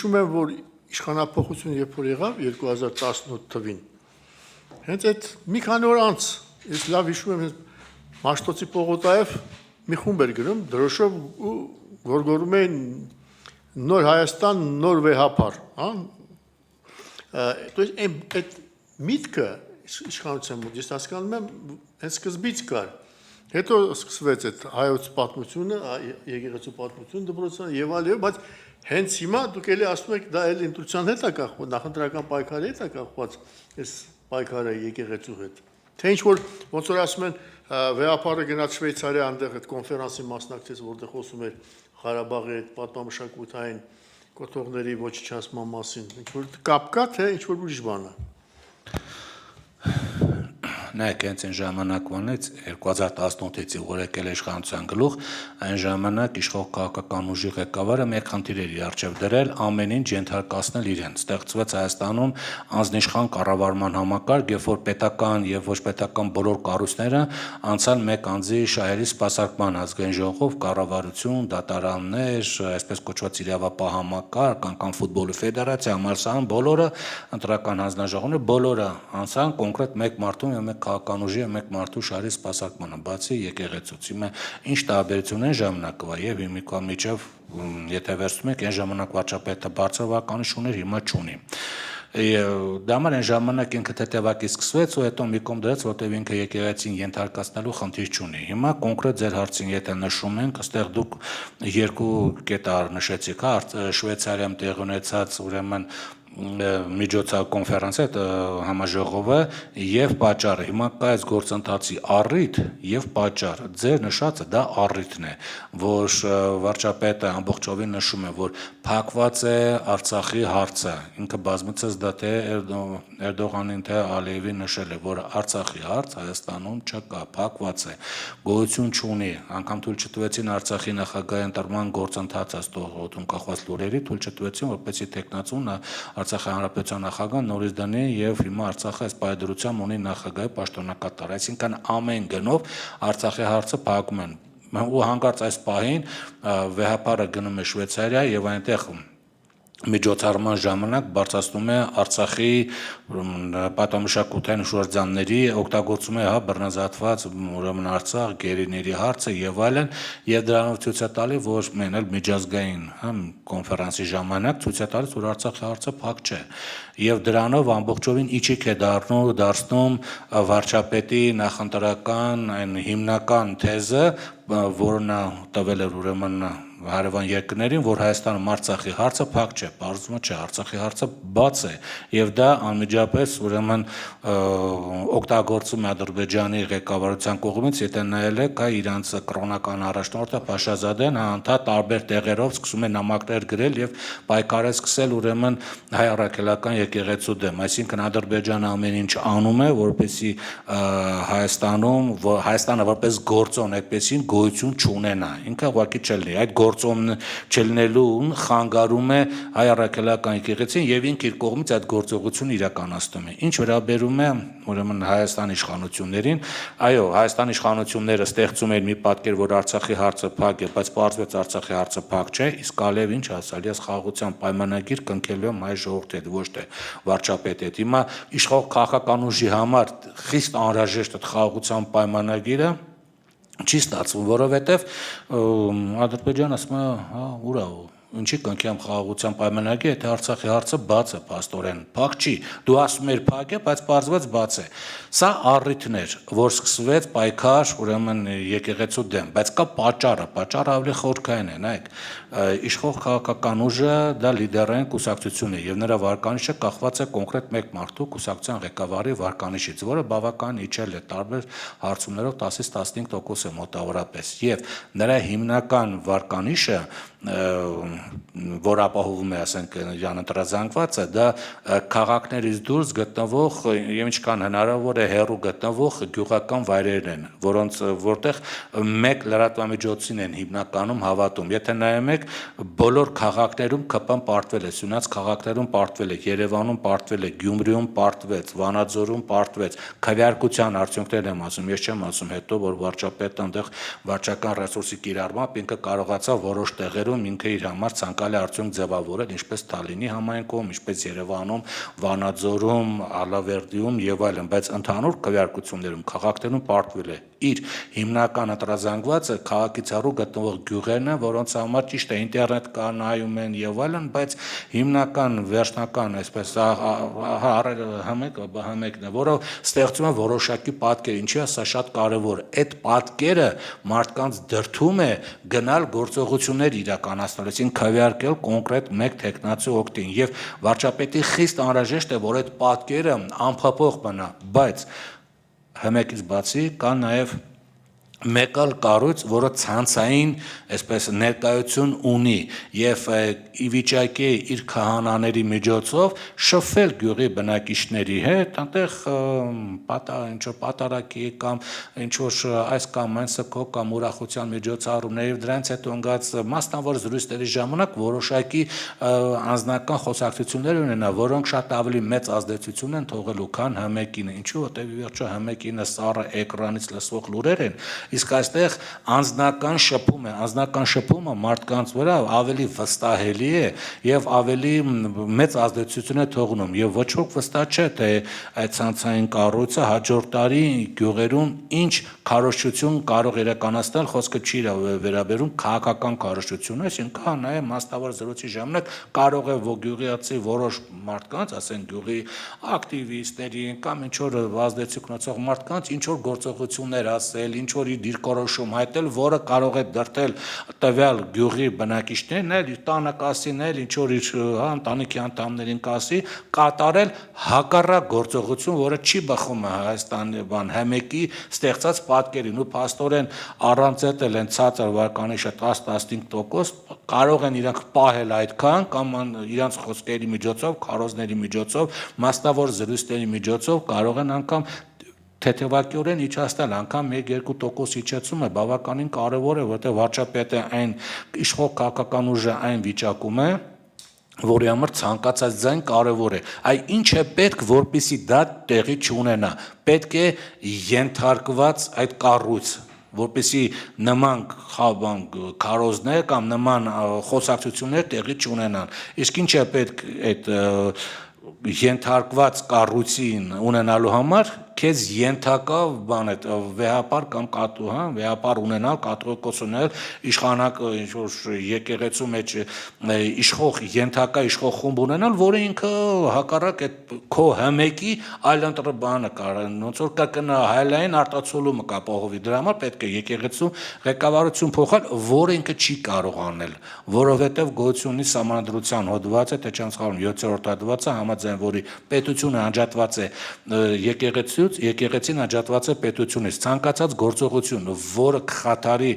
հիշում եմ, որ իշխանապողություն երբ որ եղավ 2018 թվին, հենց այդ մի քանի օր անց, ես լավ հիշում եմ, Մաշտոցի Պողոտայով մի խումբ էր գրում, դրոշով ու գորգորում էին նոր Հայաստան, նոր վեհապար, То есть այդ միտքը իշխանության մոտ ես հասկանում եմ հենց սկզբից կար, հետո սկսվեց այդ հայոց պատմությունը, եկեղեցու պատմությունը դպրոցան եւ այլ, բայց հենց հիմա դուք էլի ասում եք դա էլ ինտուիցիան հետ է կախված, նախընտրական պայքարի հետ է կախված, այս պայքարը եկեղեցու հետ։ Թե ինչ որ ոնց որ ասում են վեհապարը գնաց Շվեյցարիա, այնտեղ այդ կոնֆերանսի մասնակցեց, որտեղ խոսում էր Ղարաբաղի այդ պատմամշակութային կոթողների ոչնչացման մասին, ինչ որ կապ կա, թե ինչ որ ուրիշ բան է։ Նայեք, հենց այն ժամանակվանից 2018-ից որ եկել է իշխանության գլուխ, այն ժամանակ իշխող քաղաքական ուժի ղեկավարը մեկ խնդիր էր իր առջև դրել ամեն ինչ ենթարկացնել իրեն։ Ստեղծվեց Հայաստանում անձնիշխան կառավարման համակարգ, երբ որ պետական եւ ոչ պետական բոլոր կառույցները անցան մեկ անձի շահերի սպասարկման ազգային ժողով, կառավարություն, դատարաններ, այսպես կոչված իրավապահ համակարգ, անգամ ֆուտբոլի ֆեդերացիա, համալսարան, բոլորը ընտրական հանձնաժողովները բոլորը անցան կոնկրետ մեկ մարդու եւ մեկ քաղաքական ուժի եւ մեկ մարդու շահերի սպասարկմանը, բացի եկեղեցուց։ Հիմա ինչ տարբերություն են ժամանակվա եւ հիմիկվա միջև, եթե վերցնում եք, այն ժամանակ վարչապետը բարձր վարկանիշ ուներ, հիմա չունի։ Դա համար այն ժամանակ ինքը թեթևակի սկսվեց ու հետո մի կողմ դրեց, որտեղ ինքը եկեղեցին ենթարկացնելու խնդիր չունի։ Հիմա կոնկրետ ձեր հարցին եթե նշում ենք, ըստեղ դուք երկու կետար նշեցիք, Շվեյցարիայում տեղի ունեցած ուրեմն միջոցառ կոնֆերանսը համաժողովը եւ պատճառը հիմա կա այս գործընթացի առիթ եւ պատճառ ձեր նշածը դա առիթն է որ վարչապետը ամբողջովին նշում է որ փակված է Արցախի հարցը ինքը բազմիցս դա թե Էրդողանին թե Ալիևին նշել է որ Արցախի հարց Հայաստանում չկա փակված է գոյություն չունի անգամ թույլ չտվեցին Արցախի նախագահի ընտրման գործընթացը ստողոտում կախված լուրերի թույլ չտվեցին որպեսզի տեխնացուն Արցախի հանրապետության նախագահան նորից դնի եւ հիմա Արցախը այս պայդրությամբ ունի նախագահի պաշտոնակատար, այսինքն ամեն գնով Արցախի հարցը փակում են։ Ու հանկարծ այս պահին վեհապարը գնում է Շվեյցարիա եւ այնտեղ միջոցառման ժամանակ բարձրացնում է Արցախի պատմամշակութային շրջանների օգտագործում է բռնազատված ուրեմն Արցախ գերիների հարցը եւ այլն եւ դրանով ցույց է տալի որ մեն էլ միջազգային կոնֆերանսի ժամանակ ցույց է տալիս որ Արցախի հարցը փակ չէ եւ դրանով ամբողջովին իջիկ է դառնում վարչապետի նախընտրական այն հիմնական թեզը որը նա տվել էր ուրեմն հարևան երկրներին, որ Հայաստանում Արցախի հարցը փակ չէ, պարզվում չէ, Արցախի հարցը բաց է, եւ դա անմիջապես ուրեմն օգտագործում է Ադրբեջանի ղեկավարության կողմից, եթե նայել եք, հա իրանց կրոնական առաջնորդը Փաշազադեն անդադ տարբեր տեղերով սկսում է նամակներ գրել եւ պայքար է սկսել ուրեմն հայ առաքելական եկեղեցու դեմ, այսինքն Ադրբեջանը ամեն ինչ անում է, որպեսզի Հայաստանը որպես գործոն այդպեսին գոյություն չունենա, ինքը ուղղակի չլինի, այդ գործոն չլինելուն խանգարում է հայ առաքելական եկեղեցին եւ ինքը իր կողմից այդ գործողությունը իրականացնում է։ Ինչ վերաբերում է ուրեմն Հայաստանի իշխանություններին, այո, Հայաստանի իշխանությունները ստեղծում են մի պատկեր, որ Արցախի հարցը փակ է, բայց պարզվեց Արցախի հարցը փակ չէ, իսկ Ալիև ինչ ասալ, ես խաղաղության պայմանագիր կնքելու եմ հայ ժողովրդի հետ, ոչ թե վարչապետի հետ։ Հիմա իշխող քաղաքական ուժի համար խիստ անհրաժեշտ է խաղաղության պայմանագիրը չի ստացվում, որովհետև Ադրբեջանը ասում է, հա, ուրա ինչի կնքեմ խաղաղության պայմանագիր, եթե Արցախի հարցը բաց է, փաստորեն, փակ չի։ Դու ասում ես փակ է, բայց պարզվեց բաց է։ Սա առիթն էր, որ սկսվեց պայքար ուրեմն եկեղեցու դեմ, բայց կա պատճառը ավելի խորքային է, նայեք, իշխող քաղաքական ուժը դա լիդերային կուսակցություն է եւ նրա վարկանիշը կախված է կոնկրետ մեկ մարդու կուսակցության ղեկավարի վարկանիշից, որը բավական իջել է տարբեր հարցումներով 10-ից 15% է մոտավորապես եւ նրա հիմնական վարկանիշը որ ապահովում է, ասենք, իրան ընտրազանգվածը, դա քաղաքներից դուրս գտնվող եւ ինչքան հնարավոր է հեռու գտնվող գյուղական վայրերն են, որտեղ մեկ լրատվամիջոցին են հիմնականում հավատում։ Եթե նայում եք, բոլոր քաղաքներում ԿՊ-ն պարտվել է, Սյունյաց քաղաքներում պարտվել է, Երևանում պարտվել է, Գյումրիում պարտվեց, Վանաձորում պարտվեց։ Քվեարկության արդյունքներն եմ ասում, ես չեմ ասում հետո որ վարչապետը այնտեղ վարչական ռեսուրսի կիրառմամբ ինքը կարողացավ որոշ տեղերում տեղերում ինքը իր համար ցանկալի արդյունք ձևավորել, ինչպես Թալինի համայնքում, ինչպես Երևանում, Վանաձորում, Ալավերդիում եւ այլն, բայց ընդհանուր քվեարկություններում քաղաքներում պարտվել է իր հիմնական ընտրազանգվածը քաղաքից հեռու գտնվող գյուղերն են, որոնց համար ճիշտ է ինտերնետ կա, նայում են եւ այլն, բայց հիմնական վերջնական այսպես համեկն է, որը ստեղծում է որոշակի պատկեր, ինչի է սա շատ կարևոր է։ Այդ պատկերը մարդկանց դրդում է գնալ գործողություններ իրականացնել, այսինքն քվեարկել կոնկրետ մեկ տեխնացու օգտին եւ վարչապետի խիստ անհրաժեշտ է, որ այդ պատկերը անփոփոխ մնա, բայց Համեկից բացի կա նաև մեկ այլ կառույց, որը ցանցային, այսպես ներկայություն ունի եւ ի վիճակի է իր քահանաների միջոցով շփվել գյուղի բնակիչների հետ, այնտեղ ինչ-որ պատարակի կամ ինչ-որ այս կամ այն սքո կամ ուրախության միջոցառումներ եւ դրանից հետո ընկած մասնավոր զրույցների ժամանակ որոշակի անձնական խոսակցություններ ունենա, որոնք շատ ավելի մեծ ազդեցություն են թողելու, քան Համեկինը, ինչու որտեղ ի վերջո Համեկինը սառը էկրանից լսվող լուրեր են, իսկ այստեղ անձնական շփումը մարդկանց վրա ավելի վստահելի է եւ ավելի մեծ ազդեցություն է թողնում եւ ոչ ոք վստահ չէ թե այդ ցանցային կառույցը հաջորդ տարի գյուղերում ինչ քարոզչություն կարող իրականացնել, խոսքը չի վերաբերում քաղաքական քարոզչություն, այսինքն նաեւ մասնավոր զրույցի ժամանակ կարող է գյուղիացի որոշ մարդկանց, ասենք գյուղի ակտիվիստների կամ ինչ որ ազդեցիկ ունեցող մարդկանց ինչ որ գործողություններ ասել, ինչ որ դիրքորոշում հայտնել, որը կարող է դրդել տվյալ գյուղի բնակիչներին, էլ իր տանը կասին, էլ ինչ որ իր ընտանիքի անդամներին կասի, կատարել հակառակ գործողություն, որը չի բխում Հայաստանի Համեկի ստեղծած պատկերին ու փաստորեն առանց էլ են ցածր վարկանիշը 10-15% կարող են իրանք պահել այդքան կամ իրանց խոսքերի միջոցով, քարոզների միջոցով, մասնավոր զրույցների միջոցով կարող են անգամ թեթևակիորեն իջացնել, անգամ 1-2% իջեցումը բավականին կարևոր է, որտեղ վարչապետը այն իշխող քաղաքական ուժը այն վիճակում է, որի համար ցանկացած ձայն կարևոր է։ Այ ինչ է պետք, որպեսզի դա տեղի չունենա։ Պետք է ենթարկված այդ կառույցը, որպեսզի նման քարոզներ կամ նման խոսակցություններ տեղի չունենան։ Իսկ ինչ է պետք այդ ենթարկված կառույցին ունենալու համար, քեզ ենթակա բան է վեհապար կամ կատու, վեհապար ունենալ, կատողիկոս ունենալ, իշխանակ ինչ-որ եկեղեցու մեջ իշխող ենթակա իշխող խումբ ունենալ, որը ինքը հակառակ այդ քո Համեկի այլընտր բանը կար, ոնց որ կրկնա հայլային արտացոլումը կա Պողովի, դրա համար պետք է եկեղեցու ղեկավարություն փոխել, որը ինքը չի կարող անել, որովհետև գոյություն ունի Սահմանադրության հոդվածը, թե չեմ սխալվում 7-րդ հոդվածը, համաձայն որի պետությունը անջատված է եկեղեցին անջատված է պետությունից, ցանկացած գործողություն, որը կխաթարի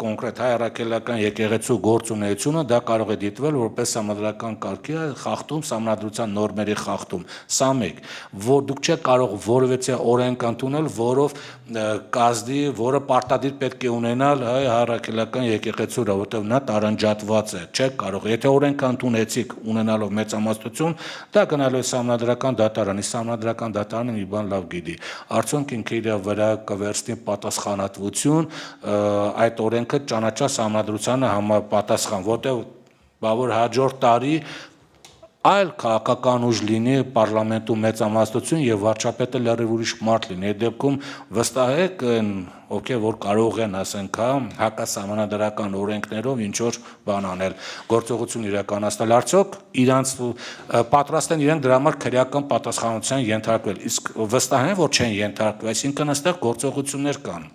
կոնկրետ հայ առաքելական եկեղեցու գործունեությունը, դա կարող է դիտվել որպես սահմանադրական կարգի խախտում, սահմանադրության նորմերի խախտում։ Սա մեկ, որ դուք չեք կարող որևէ օրենք ընդունել, որով կազդի, որը պարտադիր պետք է ունենալ հայ առաքելական եկեղեցուրա, որտեղ նա տարանջատված է, չեք կարող։ Եթե օրենք ընդունեցիք ունենալով մեծամասնություն, դա գնալու է սահմանադրական դատարանի, սահմանադրական դատարանը մի բան լավ գիտի, արդյոք ինքը իր վրա կվերցնի պատասխանատվություն այդ օրենքը ճանաչա սահմանադրությանը համապատասխան, որտեղ բավոր հաջորդ տարի այլ քաղաքական ուժ լինի պարլամենտում մեծամասնություն եւ վարչապետը լրիվ ուրիշ մարդ լինի։ Այդ դեպքում վստահեք ովքեր որ կարող են, ասենք, հակասահմանադրական օրենքներով ինչ որ բան անել, գործողություն իրականացնել, արդյոք իրանց պատրաստ են իրենք դրա համար քրեական պատասխանատվության ենթարկվել, իսկ վստահ են, որ չեն ենթարկվել, այսինքն այստեղ գործողություններ կան։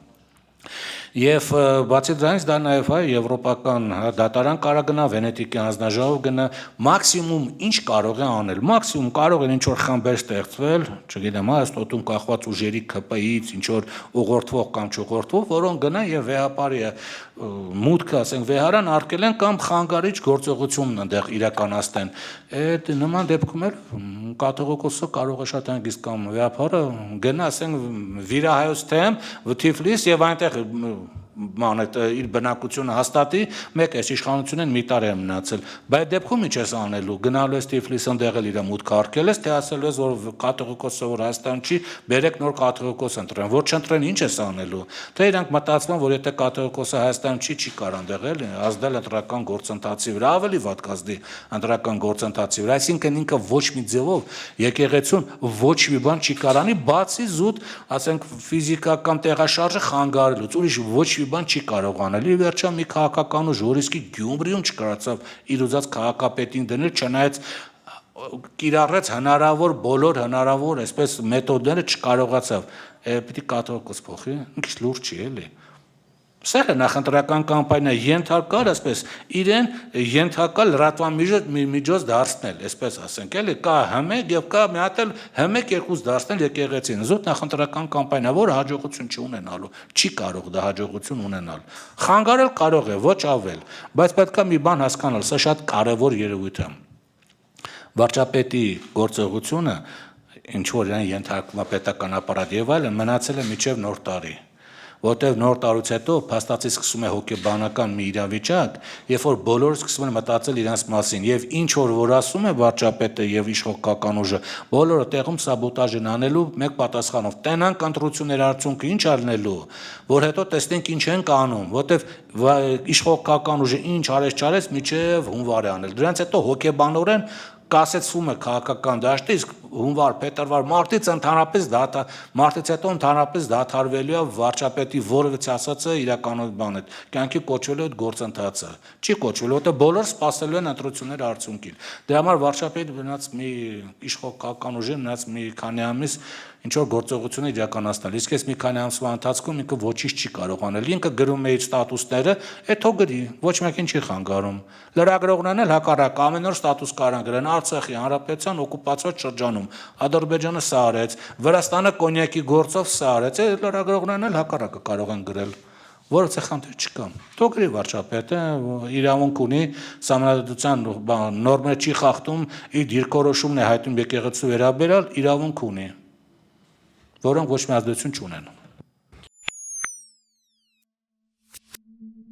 Եվ բացի դրանից դա նաև եվրոպական դատարան կարող գնա, Վենետիկի հանձնաժողով գնա, մաքսիմում ինչ կարող է անել, մաքսիմում կարող են ինչ որ խմբեր ստեղծվել, չգիտեմ, ստոտում կախված ուժերի ԿՊ-ից, ինչ որ ուղղորդվող կամ չուղղորդվող, որոնք գնան եւ վեհապարի մուտքը, ասենք, վեհարան արկելեն կամ խանգարիչ գործողություն այնտեղ իրականացնեն։ Այդ նման դեպքում էլ կաթողիկոսը կարող է շատ հանգիստ կամ վեհապարը գնա, ասենք, Վիրահայոց թեմ, Թիֆլիս եւ այնտեղ իր բնակությունը հաստատի, մեկ էս իշխանությունն մի տարի է մնացել։ Բայց դեպքում ինչ ես անելու, գնալու ես Թիֆլիս ընդեղել իր մուտքը արկել ես, թե ասելու ես, որ կաթողիկոսը որ Հայաստան չի, բերեք նոր կաթողիկոս ընտրեն, որ չընտրեն ինչ ես անելու։ Թե իրանք մտածում, որ եթե կաթողիկոսը Հայաստան չի կար ընդեղել, ազդել ընտրական գործընթացի վրա, ավելի վատ կազդի ընտրական գործընթացի վրա, այսինքն ինքը ոչ մի ձևով եկեղեցուն ոչ մի բան չի կարանի, բացի զուտ, ասենք ֆիզիկական տեղաշարժը խանգարելուց, ուրիշ ոչ մի բան չի կարող անել։ Ի վերջո մի քաղաքական ուժ, որ իսկի Գյումրիում չկարողացավ իր ուզած քաղաքապետին դնել, չնայած կիրառեց հնարավոր բոլոր հնարավոր այսպես մեթոդները չկարողացավ։ Պիտի կաթողիկոս փոխի, մի քիչ լուրջ չի էլի։ Սա է նախընտրական կամպանիա ենթարկալ, այսպես իրեն ենթարկալ լրատվամիջոց դարձնել, այսպես ասենք, էլի կա հմեկ եւ կա մի հատ էլ հմեկ երկուս դարձնել եկեղեցին։ Զուտ նախընտրական կամպանիա, որ հաջողություն չունենալու, չի կարող դա հաջողություն ունենալ։ Խանգարել կարող է, ոչ ավել, բայց պետք է մի բան հասկանալ, սա շատ կարևոր երևույթ է։ Վարչապետի գործողությունը, ինչ որ իրեն ենթարկվում է պետական ապարատ եւ այլն, մնացել է մինչեւ նոր տարի։ Որտեվ նոր տարուց հետո փաստացի սկսում է հոգեբանական մի իրավիճակ, երբ որ բոլորը սկսում են մտածել իրենց մասին եւ ինչ որ ասում է վարչապետը եւ իշխողական ուժը, բոլորը տեղում սաբոտաժ են անելու մեկ պատասխանով՝ տենանք ընտրությունների արդյունքը ինչ ալնելու, որ հետո տեսնենք ինչ են կանում, որտեվ իշխողական ուժը ինչ արեց միջև հունվար է անել։ Դրանից հետո հոգեբանորեն կասեցվում է քաղաքական դաշտը, իսկ հունվար, փետրվար, մարտից հետո ընդհանրապես դադարվելու է վարչապետի որևէ ասածը իրականորեն բան է, կյանքի կոչվելու այդ գործընթացը։ Չի կոչվելու, որտեղ բոլորը սպասելու են ընտրությունների արդյունքին։ Դրա համար վարչապետը մնաց մի իշխող քաղաքական ուժի մնաց մի քանի ամիս ինչ որ գործողություն իրականացնել։ Իսկ այս մի քանի ամսվա ընթացքում ինքը ոչինչ չի կարող անել։ Ինքը գրում է իր ստատուսները, էթո գրի, ոչ մեկին չի խանգարում։ Լրագրողներն էլ հակառակ ամեն օր ստատուս կարան գրեն Արցախի հանրապետության օկուպացված շրջանում։ Ադրբեջանը սա արեց, Վրաստանը կոնյակի գործով սա արեց, լրագրողներն էլ հակառակը կարող են գրել։ Որովհետեւ խնդիր չկա։ Թող գրի վարչապետը իրավունք ունի սահմանադրության նորմեր չի խախտում, իր դիրքորոշումն է հայտնում եկեղեցու վերաբերյալ, իրավունք ունի, որոնք ոչ մի ազդեցություն չունեն։